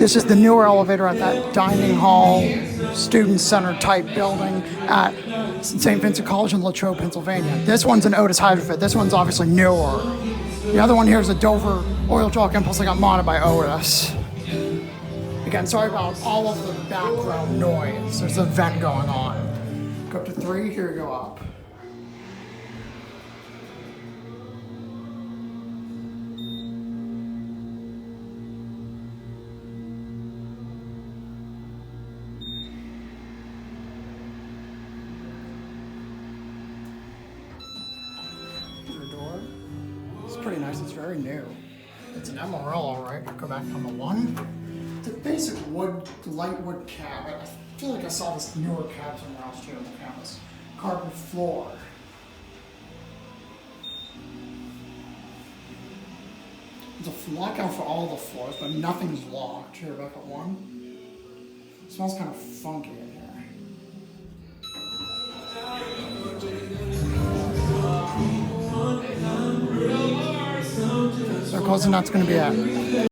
This is the newer elevator at that dining hall, student center type building at St. Vincent College in Latrobe, Pennsylvania. This one's an Otis Hydrofit. This one's obviously newer. The other one here is a Dover Oil Chalk Impulse that got modded by Otis. Again, sorry about all of the background noise. There's an event going on. Go up to 3, here you go up. Your door. It's pretty nice, it's very new. It's an MRL, all right. Go back on the 1. It's a basic wood, light wood cab. I feel like I saw this newer cab somewhere else too on the campus. Carbon floor. There's a lockout for all the floors, but nothing's locked. Here, back at 1. It smells kind of funky in here. So close enough, it's going to be at